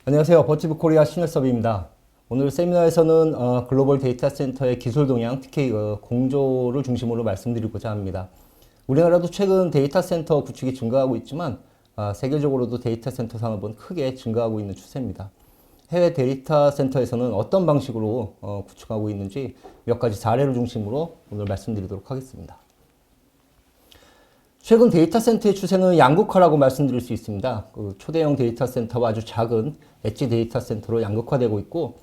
안녕하세요. 버티브 코리아 신일섭입니다. 오늘 세미나에서는 글로벌 데이터 센터의 기술 동향, 특히 공조를 중심으로 말씀드리고자 합니다. 우리나라도 최근 데이터 센터 구축이 증가하고 있지만 세계적으로도 데이터 센터 산업은 크게 증가하고 있는 추세입니다. 해외 데이터 센터에서는 어떤 방식으로 구축하고 있는지 몇 가지 사례를 중심으로 오늘 말씀드리도록 하겠습니다. 최근 데이터 센터의 추세는 양극화라고 말씀드릴 수 있습니다. 초대형 데이터 센터와 아주 작은 엣지 데이터 센터로 양극화되고 있고,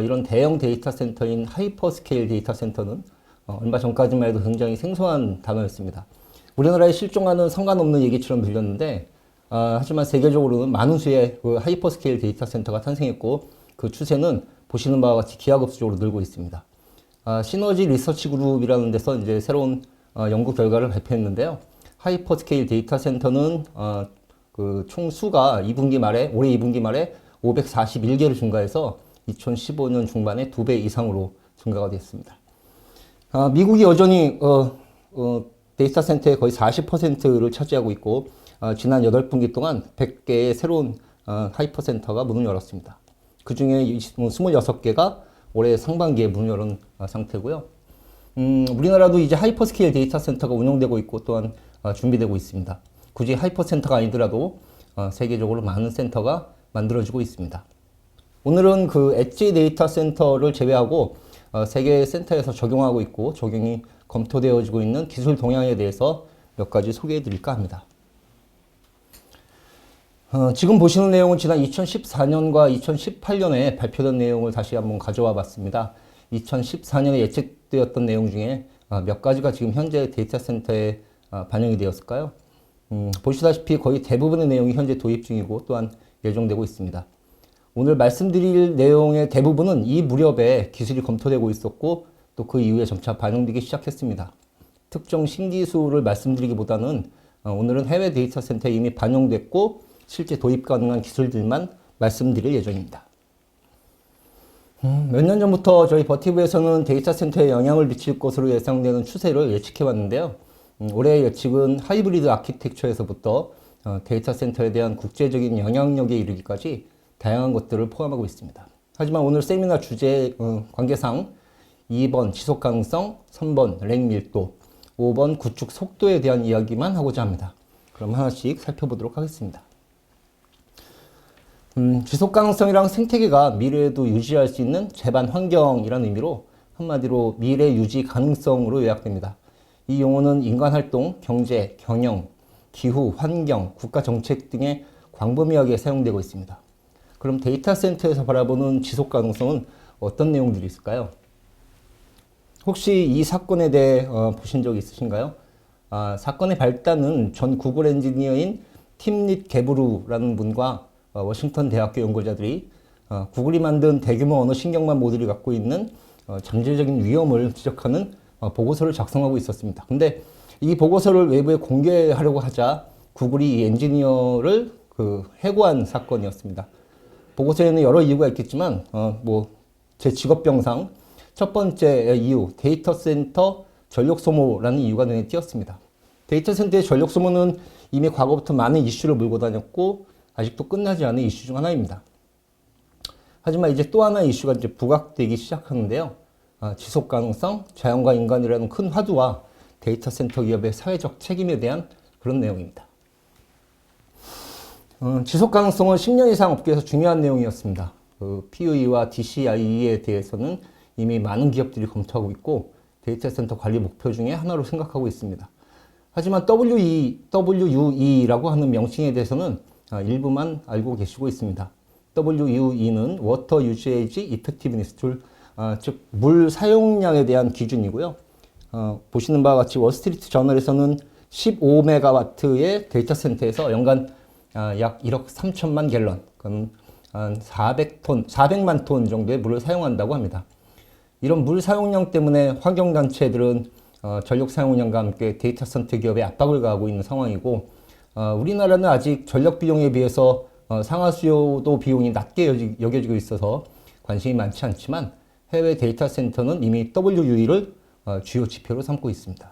이런 대형 데이터 센터인 하이퍼스케일 데이터 센터는 얼마 전까지만 해도 굉장히 생소한 단어였습니다. 우리나라에 실종하는 상관없는 얘기처럼 들렸는데, 하지만 세계적으로는 많은 수의 하이퍼스케일 데이터 센터가 탄생했고, 그 추세는 보시는 바와 같이 기하급수적으로 늘고 있습니다. 시너지 리서치 그룹이라는 데서 이제 새로운 연구 결과를 발표했는데요. 하이퍼스케일 데이터 센터는 총 수가 올해 2분기 말에 541개를 증가해서 2015년 중반에 2배 이상으로 증가가 됐습니다. 미국이 여전히 데이터 센터의 거의 40%를 차지하고 있고, 지난 8분기 동안 100개의 새로운 하이퍼 센터가 문을 열었습니다. 그 중에 26개가 올해 상반기에 문을 열은 상태고요. 우리나라도 이제 하이퍼스케일 데이터 센터가 운영되고 있고 또한 준비되고 있습니다. 굳이 하이퍼 센터가 아니더라도 세계적으로 많은 센터가 만들어지고 있습니다. 오늘은 그 엣지 데이터 센터를 제외하고 세계 센터에서 적용하고 있고 적용이 검토되어지고 있는 기술 동향에 대해서 몇 가지 소개해 드릴까 합니다. 지금 보시는 내용은 지난 2014년과 2018년에 발표된 내용을 다시 한번 가져와 봤습니다. 2014년에 예측되었던 내용 중에 몇 가지가 지금 현재 데이터 센터에 반영이 되었을까요? 보시다시피 거의 대부분의 내용이 현재 도입 중이고 또한 예정되고 있습니다. 오늘 말씀드릴 내용의 대부분은 이 무렵에 기술이 검토되고 있었고 또 그 이후에 점차 반영되기 시작했습니다. 특정 신기술을 말씀드리기보다는 오늘은 해외 데이터 센터에 이미 반영됐고 실제 도입 가능한 기술들만 말씀드릴 예정입니다. 몇 년 전부터 저희 버티브에서는 데이터 센터에 영향을 미칠 것으로 예상되는 추세를 예측해 왔는데요. 올해 예측은 하이브리드 아키텍처에서부터 데이터 센터에 대한 국제적인 영향력에 이르기까지 다양한 것들을 포함하고 있습니다. 하지만 오늘 세미나 주제 관계상 2번 지속 가능성, 3번 렉 밀도, 5번 구축 속도에 대한 이야기만 하고자 합니다. 그럼 하나씩 살펴보도록 하겠습니다. 지속 가능성이랑 생태계가 미래에도 유지할 수 있는 제반 환경이라는 의미로 한마디로 미래 유지 가능성으로 요약됩니다. 이 용어는 인간 활동, 경제, 경영, 기후, 환경, 국가 정책 등의 광범위하게 사용되고 있습니다. 그럼 데이터 센터에서 바라보는 지속 가능성은 어떤 내용들이 있을까요? 혹시 이 사건에 대해 보신 적 있으신가요? 사건의 발단은 전 구글 엔지니어인 팀릿 게브루라는 분과 워싱턴 대학교 연구자들이 구글이 만든 대규모 언어 신경망 모듈이 갖고 있는 잠재적인 위험을 지적하는 보고서를 작성하고 있었습니다. 근데 이 보고서를 외부에 공개하려고 하자 구글이 이 엔지니어를 해고한 사건이었습니다. 보고서에는 여러 이유가 있겠지만 제 직업병상 첫 번째 이유, 데이터 센터 전력 소모라는 이유가 눈에 띄었습니다. 데이터 센터의 전력 소모는 이미 과거부터 많은 이슈를 몰고 다녔고 아직도 끝나지 않은 이슈 중 하나입니다. 하지만 이제 또 하나의 이슈가 이제 부각되기 시작하는데요. 지속 가능성, 자연과 인간이라는 큰 화두와 데이터 센터 기업의 사회적 책임에 대한 그런 내용입니다. 지속 가능성은 10년 이상 업계에서 중요한 내용이었습니다. PUE와 DCIE에 대해서는 이미 많은 기업들이 검토하고 있고 데이터 센터 관리 목표 중에 하나로 생각하고 있습니다. 하지만 WUE라고 하는 명칭에 대해서는 일부만 알고 계시고 있습니다. WUE는 Water Usage Effectiveness Tool, 즉 물 사용량에 대한 기준이고요. 보시는 바와 같이 월스트리트 저널에서는 15메가와트의 데이터 센터에서 연간 약 1억 3천만 갤런, 그럼 한 400만 톤 정도의 물을 사용한다고 합니다. 이런 물 사용량 때문에 환경단체들은 전력 사용량과 함께 데이터 센터 기업에 압박을 가하고 있는 상황이고, 우리나라는 아직 전력 비용에 비해서 상하수요도 비용이 낮게 여겨지고 있어서 관심이 많지 않지만 해외 데이터 센터는 이미 WUE를 주요 지표로 삼고 있습니다.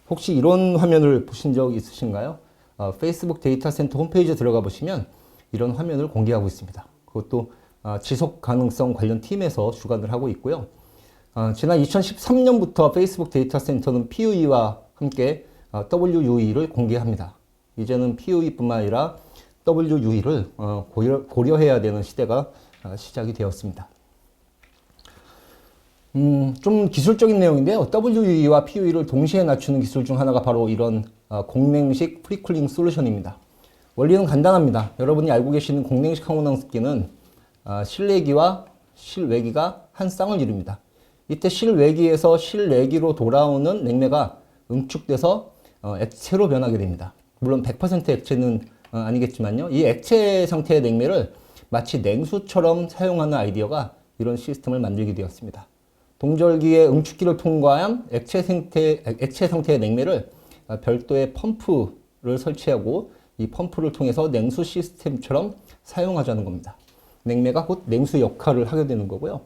혹시 이런 화면을 보신 적 있으신가요? 페이스북 데이터 센터 홈페이지에 들어가 보시면 이런 화면을 공개하고 있습니다. 그것도 지속 가능성 관련 팀에서 주관을 하고 있고요. 지난 2013년부터 페이스북 데이터 센터는 PUE와 함께 WUE를 공개합니다. 이제는 PUE뿐만 아니라 WUE를 고려해야 되는 시대가 시작이 되었습니다. 좀 기술적인 내용인데요. WUE와 PUE를 동시에 낮추는 기술 중 하나가 바로 이런 공냉식 프리쿨링 솔루션입니다. 원리는 간단합니다. 여러분이 알고 계시는 공냉식 항원항습기는 실내기와 실외기가 한 쌍을 이룹니다. 이때 실외기에서 실내기로 돌아오는 냉매가 응축돼서 액체로 변하게 됩니다. 물론 100% 액체는 아니겠지만요. 이 액체 상태의 냉매를 마치 냉수처럼 사용하는 아이디어가 이런 시스템을 만들게 되었습니다. 동절기의 응축기를 통과한 액체 상태의 냉매를 별도의 펌프를 설치하고 이 펌프를 통해서 냉수 시스템처럼 사용하자는 겁니다. 냉매가 곧 냉수 역할을 하게 되는 거고요.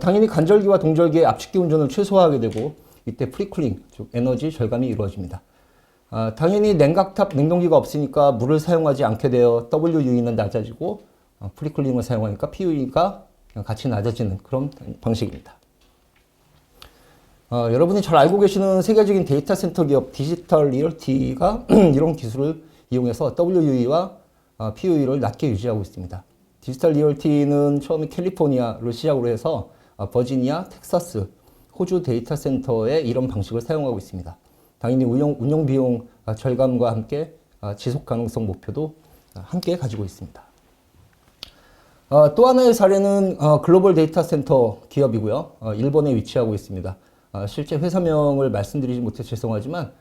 당연히 간절기와 동절기의 압축기 운전을 최소화하게 되고 이때 프리쿨링, 즉 에너지 절감이 이루어집니다. 당연히 냉각탑 냉동기가 없으니까 물을 사용하지 않게 되어 WUE는 낮아지고 프리쿨링을 사용하니까 PUE가 같이 낮아지는 그런 방식입니다. 여러분이 잘 알고 계시는 세계적인 데이터 센터 기업 디지털 리얼티가 이런 기술을 이용해서 WUE와 PUE를 낮게 유지하고 있습니다. 디지털 리얼티는 처음에 캘리포니아를 시작으로 해서 버지니아, 텍사스, 호주 데이터 센터에 이런 방식을 사용하고 있습니다. 당연히 운영 비용 절감과 함께 지속 가능성 목표도 함께 가지고 있습니다. 또 하나의 사례는 글로벌 데이터 센터 기업이고요. 일본에 위치하고 있습니다. 실제 회사명을 말씀드리지 못해 죄송하지만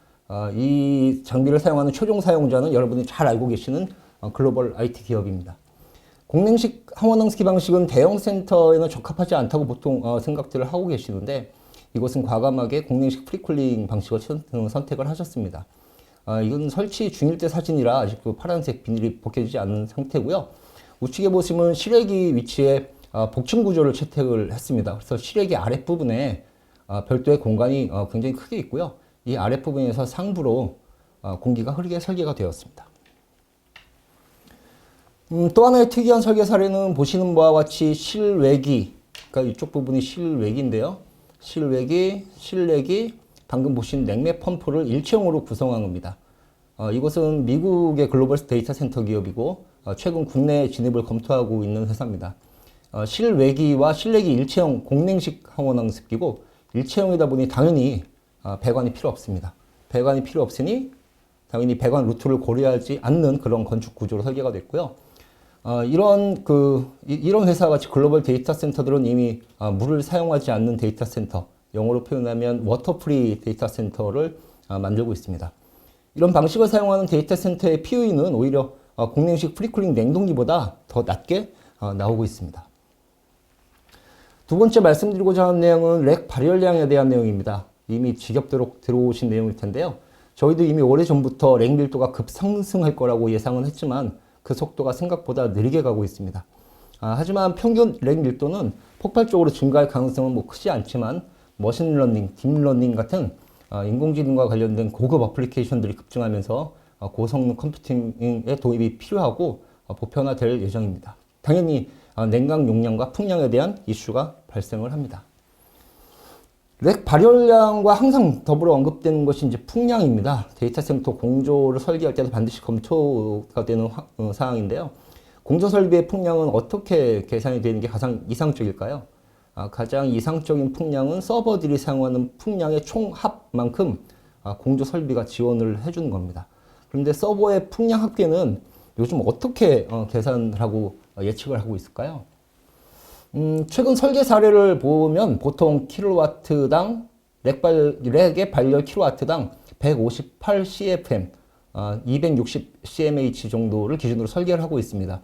이 장비를 사용하는 최종 사용자는 여러분이 잘 알고 계시는 글로벌 IT 기업입니다. 공냉식 항원항습기 방식은 대형 센터에는 적합하지 않다고 보통 생각들을 하고 계시는데 이것은 과감하게 공냉식 프리쿨링 방식을 선택을 하셨습니다. 이건 설치 중일 때 사진이라 아직도 파란색 비닐이 벗겨지지 않은 상태고요. 우측에 보시면 실외기 위치에 복층 구조를 채택을 했습니다. 그래서 실외기 아랫부분에 별도의 공간이 굉장히 크게 있고요. 이 아랫부분에서 상부로 공기가 흐르게 설계가 되었습니다. 또 하나의 특이한 설계 사례는 보시는 바와 같이 실외기, 그러니까 이쪽 부분이 실외기인데요. 실외기, 실내기, 방금 보신 냉매 펌프를 일체형으로 구성한 겁니다. 이것은 미국의 글로벌 데이터 센터 기업이고 최근 국내 진입을 검토하고 있는 회사입니다. 실외기와 실내기 일체형 공냉식 항원항습기고 일체형이다 보니 당연히 배관이 필요 없습니다. 배관이 필요 없으니 당연히 배관 루트를 고려하지 않는 그런 건축 구조로 설계가 됐고요. 이런 회사와 같이 글로벌 데이터 센터들은 이미 물을 사용하지 않는 데이터 센터, 영어로 표현하면 워터프리 데이터 센터를 만들고 있습니다. 이런 방식을 사용하는 데이터 센터의 PUE는 오히려 공냉식 프리쿨링 냉동기보다 더 낮게 나오고 있습니다. 두 번째 말씀드리고자 하는 내용은 렉 발열량에 대한 내용입니다. 이미 지겹도록 들어오신 내용일 텐데요. 저희도 이미 오래전부터 렉 밀도가 급상승할 거라고 예상은 했지만 그 속도가 생각보다 느리게 가고 있습니다. 하지만 평균 렉 밀도는 폭발적으로 증가할 가능성은 크지 않지만 머신러닝, 딥러닝 같은 인공지능과 관련된 고급 어플리케이션들이 급증하면서 고성능 컴퓨팅의 도입이 필요하고 보편화될 예정입니다. 당연히 냉각 용량과 풍량에 대한 이슈가 발생을 합니다. 렉 발열량과 항상 더불어 언급되는 것이 이제 풍량입니다. 데이터 센터 공조를 설계할 때도 반드시 검토가 되는 사항인데요. 공조 설비의 풍량은 어떻게 계산이 되는 게 가장 이상적일까요? 가장 이상적인 풍량은 서버들이 사용하는 풍량의 총합만큼 공조 설비가 지원을 해주는 겁니다. 그런데 서버의 풍량 합계는 요즘 어떻게 계산을 하고 예측을 하고 있을까요? 최근 설계 사례를 보면 보통 킬로와트당 렉의 발열 킬로와트당 158 CFM, 260 CMH 정도를 기준으로 설계를 하고 있습니다.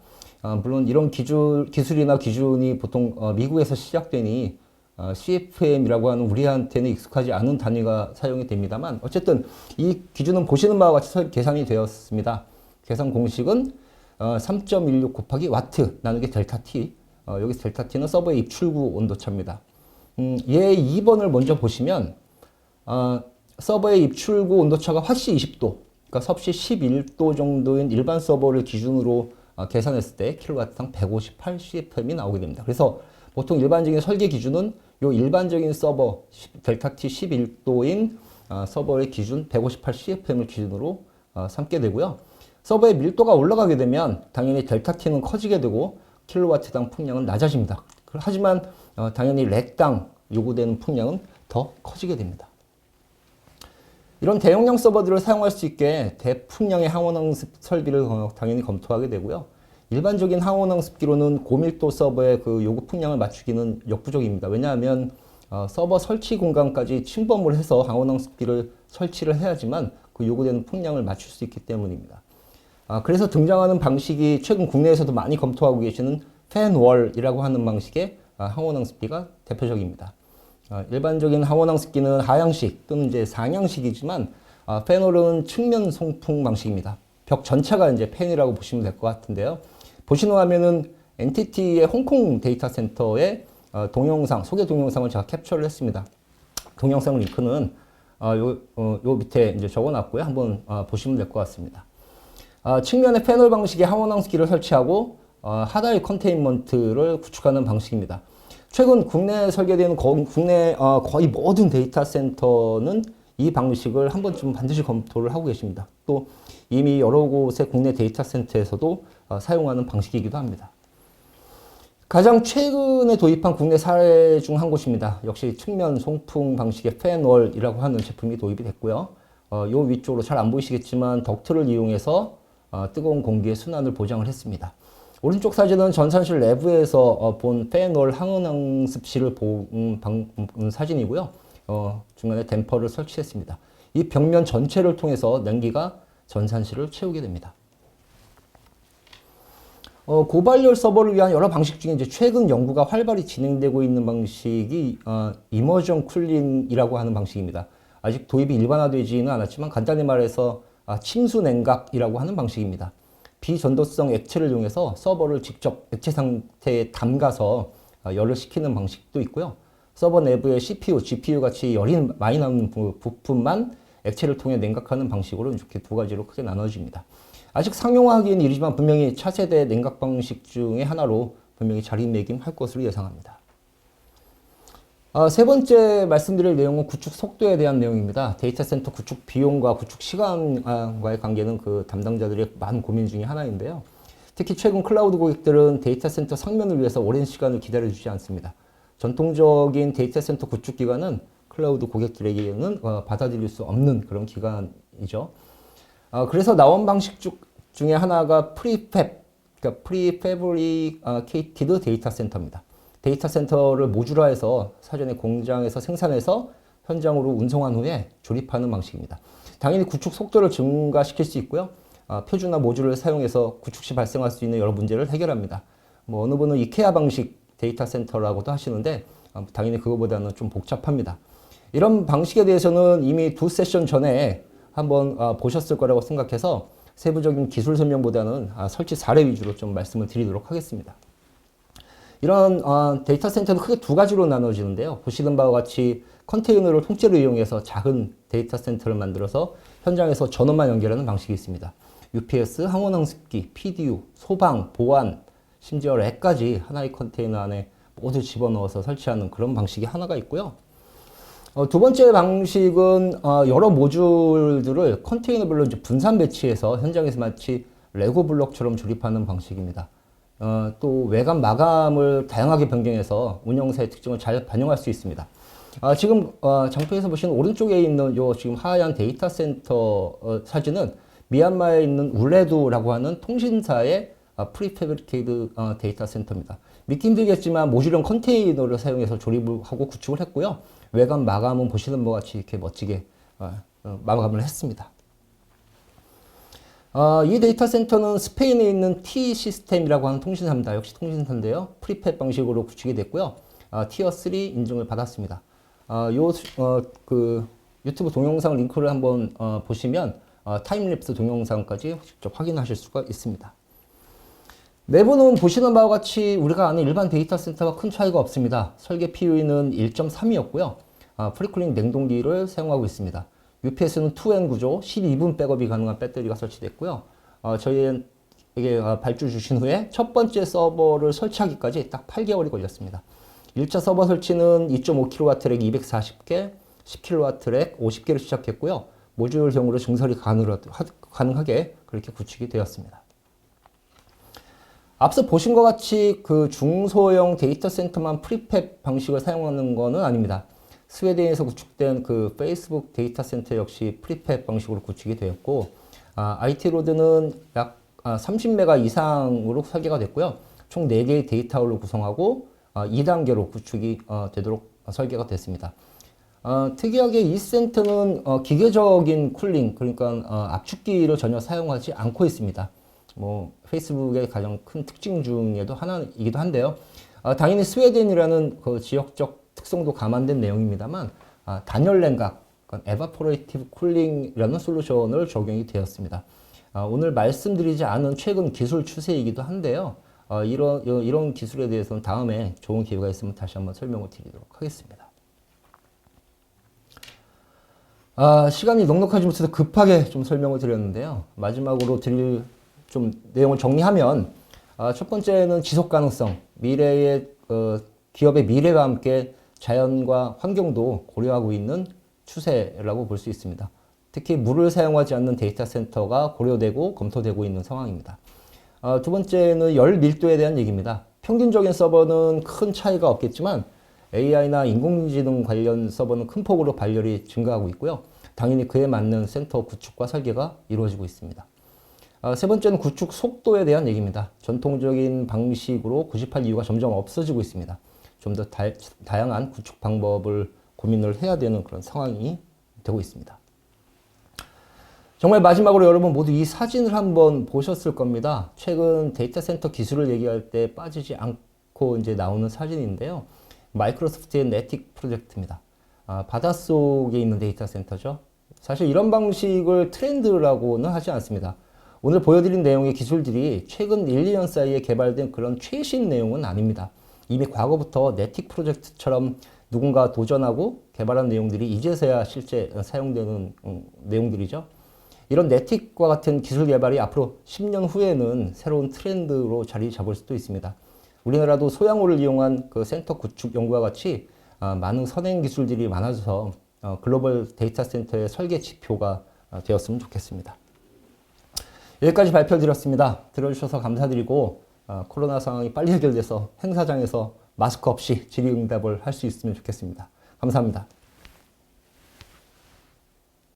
물론 이런 기술이나 기준이 보통 미국에서 시작되니 CFM이라고 하는 우리한테는 익숙하지 않은 단위가 사용이 됩니다만 어쨌든 이 기준은 보시는 바와 같이 계산이 되었습니다. 계산 공식은 3.16 곱하기 와트 나누기 델타 T, 여기서 델타 T는 서버의 입출구 온도차입니다. 얘 2번을 먼저 보시면 서버의 입출구 온도차가 화씨 20도, 그러니까 섭씨 11도 정도인 일반 서버를 기준으로 계산했을 때 킬로와트당 158 CFM이 나오게 됩니다. 그래서 보통 일반적인 설계 기준은 요 일반적인 서버 델타 T 11도인 서버의 기준 158 CFM을 기준으로 삼게 되고요. 서버의 밀도가 올라가게 되면 당연히 델타 T는 커지게 되고 킬로와트당 풍량은 낮아집니다. 하지만 당연히 렉당 요구되는 풍량은 더 커지게 됩니다. 이런 대용량 서버들을 사용할 수 있게 대풍량의 항원응습 설비를 당연히 검토하게 되고요. 일반적인 항원응습기로는 고밀도 서버의 그 요구 풍량을 맞추기는 역부족입니다. 왜냐하면 서버 설치 공간까지 침범을 해서 항원응습기를 설치를 해야지만 그 요구되는 풍량을 맞출 수 있기 때문입니다. 그래서 등장하는 방식이 최근 국내에서도 많이 검토하고 계시는 팬월이라고 하는 방식의 항원응습기가 대표적입니다. 일반적인 항원응습기는 하향식 또는 이제 상향식이지만 팬월은 측면 송풍 방식입니다. 벽 전체가 이제 팬이라고 보시면 될 것 같은데요. 보시는 화면은 NTT의 홍콩 데이터 센터의 동영상, 소개 동영상을 제가 캡처를 했습니다. 동영상 링크는 요 밑에 이제 적어놨고요. 한번 보시면 될 것 같습니다. 측면에 패널 방식의 항원응습기를 설치하고 하단 컨테인먼트를 구축하는 방식입니다. 최근 국내에 설계되는 국내 거의 모든 데이터 센터는 이 방식을 한 번쯤 반드시 검토를 하고 계십니다. 또 이미 여러 곳의 국내 데이터 센터에서도 사용하는 방식이기도 합니다. 가장 최근에 도입한 국내 사례 중 한 곳입니다. 역시 측면 송풍 방식의 팬월이라고 하는 제품이 도입이 됐고요. 요 위쪽으로 잘 안 보이시겠지만 덕트를 이용해서 뜨거운 공기의 순환을 보장을 했습니다. 오른쪽 사진은 전산실 내부에서 본 팬월 항원응습실을 본 사진이고요. 중간에 댐퍼를 설치했습니다. 이 벽면 전체를 통해서 냉기가 전산실을 채우게 됩니다. 고발열 서버를 위한 여러 방식 중에 이제 최근 연구가 활발히 진행되고 있는 방식이 이머전 쿨링이라고 하는 방식입니다. 아직 도입이 일반화되지는 않았지만 간단히 말해서 침수 냉각이라고 하는 방식입니다. 비전도성 액체를 이용해서 서버를 직접 액체 상태에 담가서 열을 식히는 방식도 있고요. 서버 내부의 CPU, GPU 같이 열이 많이 나오는 부품만 액체를 통해 냉각하는 방식으로 이렇게 두 가지로 크게 나눠집니다. 아직 상용화하기는 이르지만 분명히 차세대 냉각 방식 중에 하나로 분명히 자리매김할 것으로 예상합니다. 세 번째 말씀드릴 내용은 구축 속도에 대한 내용입니다. 데이터 센터 구축 비용과 구축 시간과의 관계는 그 담당자들의 많은 고민 중에 하나인데요. 특히 최근 클라우드 고객들은 데이터 센터 상면을 위해서 오랜 시간을 기다려주지 않습니다. 전통적인 데이터 센터 구축 기간은 클라우드 고객들에게는 받아들일 수 없는 그런 기간이죠. 그래서 나온 방식 중에 하나가 그러니까 프리패브리케이티드 데이터 센터입니다. 데이터 센터를 모듈화해서 사전에 공장에서 생산해서 현장으로 운송한 후에 조립하는 방식입니다. 당연히 구축 속도를 증가시킬 수 있고요. 표준화 모듈을 사용해서 구축 시 발생할 수 있는 여러 문제를 해결합니다. 어느 분은 이케아 방식 데이터 센터라고도 하시는데 당연히 그거보다는 좀 복잡합니다. 이런 방식에 대해서는 이미 두 세션 전에 한번 보셨을 거라고 생각해서 세부적인 기술 설명보다는 설치 사례 위주로 좀 말씀을 드리도록 하겠습니다. 이런 데이터 센터는 크게 두 가지로 나눠지는데요. 보시는 바와 같이 컨테이너를 통째로 이용해서 작은 데이터 센터를 만들어서 현장에서 전원만 연결하는 방식이 있습니다. UPS, 항원응습기, PDU, 소방, 보안, 심지어 렉까지 하나의 컨테이너 안에 모두 집어넣어서 설치하는 그런 방식이 하나가 있고요. 두 번째 방식은 여러 모듈들을 컨테이너별로 이제 분산 배치해서 현장에서 마치 레고 블록처럼 조립하는 방식입니다. 또 외관 마감을 다양하게 변경해서 운영사의 특징을 잘 반영할 수 있습니다. 지금 장표에서 보시는 오른쪽에 있는 요 지금 하얀 데이터 센터 사진은 미얀마에 있는 울레두라고 하는 통신사의 프리패브리케이드 데이터 센터입니다. 믿기 힘들겠지만 모듈형 컨테이너를 사용해서 조립을 하고 구축을 했고요. 외관 마감은 보시는 것 같이 이렇게 멋지게 마감을 했습니다. 이 데이터 센터는 스페인에 있는 T-시스템이라고 하는 통신사입니다. 역시 통신사인데요. 프리팹 방식으로 구축이 됐고요. 티어 3 인증을 받았습니다. 유튜브 동영상 링크를 한번 보시면 타임랩스 동영상까지 직접 확인하실 수가 있습니다. 내부는 보시는 바와 같이 우리가 아는 일반 데이터 센터와 큰 차이가 없습니다. 설계 PUE는 1.3이었고요. 프리쿨링 냉동기를 사용하고 있습니다. UPS는 2N 구조, 12분 백업이 가능한 배터리가 설치됐고요. 저희의 이게 발주 주신 후에 첫 번째 서버를 설치하기까지 딱 8개월이 걸렸습니다. 1차 서버 설치는 2.5kW 렉 240개, 10kW 렉 50개를 시작했고요. 모듈 경우로 증설이 가능하게 그렇게 구축이 되었습니다. 앞서 보신 것 같이 그 중소형 데이터 센터만 프리팹 방식을 사용하는 것은 아닙니다. 스웨덴에서 구축된 그 페이스북 데이터 센터 역시 프리팹 방식으로 구축이 되었고, IT로드는 약 30메가 이상으로 설계가 됐고요. 총 4개의 데이터홀로 구성하고 2단계로 구축이 되도록 설계가 됐습니다. 특이하게 이 센터는 기계적인 쿨링, 그러니까 압축기를 전혀 사용하지 않고 있습니다. 뭐 페이스북의 가장 큰 특징 중에도 하나이기도 한데요. 당연히 스웨덴이라는 그 지역적 특성도 감안된 내용입니다만 단열 냉각, 그러니까 에바포레이티브 쿨링이라는 솔루션을 적용이 되었습니다. 오늘 말씀드리지 않은 최근 기술 추세이기도 한데요. 이런 기술에 대해서는 다음에 좋은 기회가 있으면 다시 한번 설명을 드리도록 하겠습니다. 시간이 넉넉하지 못해서 급하게 좀 설명을 드렸는데요. 마지막으로 드릴 좀 내용을 정리하면, 첫 번째는 지속 가능성, 미래의 기업의 미래와 함께 자연과 환경도 고려하고 있는 추세라고 볼 수 있습니다. 특히 물을 사용하지 않는 데이터 센터가 고려되고 검토되고 있는 상황입니다. 두 번째는 열 밀도에 대한 얘기입니다. 평균적인 서버는 큰 차이가 없겠지만 AI나 인공지능 관련 서버는 큰 폭으로 발열이 증가하고 있고요. 당연히 그에 맞는 센터 구축과 설계가 이루어지고 있습니다. 세 번째는 구축 속도에 대한 얘기입니다. 전통적인 방식으로 구집할 이유가 점점 없어지고 있습니다. 좀 더 다양한 구축 방법을 고민을 해야 되는 그런 상황이 되고 있습니다. 정말 마지막으로 여러분 모두 이 사진을 한번 보셨을 겁니다. 최근 데이터 센터 기술을 얘기할 때 빠지지 않고 이제 나오는 사진인데요. 마이크로소프트의 네틱 프로젝트입니다. 바닷속에 있는 데이터 센터죠. 사실 이런 방식을 트렌드라고는 하지 않습니다. 오늘 보여드린 내용의 기술들이 최근 1, 2년 사이에 개발된 그런 최신 내용은 아닙니다. 이미 과거부터 네틱 프로젝트처럼 누군가 도전하고 개발한 내용들이 이제서야 실제 사용되는 내용들이죠. 이런 네틱과 같은 기술 개발이 앞으로 10년 후에는 새로운 트렌드로 자리 잡을 수도 있습니다. 우리나라도 소양호를 이용한 그 센터 구축 연구와 같이 많은 선행 기술들이 많아져서 글로벌 데이터 센터의 설계 지표가 되었으면 좋겠습니다. 여기까지 발표드렸습니다. 들어주셔서 감사드리고 코로나 상황이 빨리 해결돼서 행사장에서 마스크 없이 질의응답을 할 수 있으면 좋겠습니다. 감사합니다.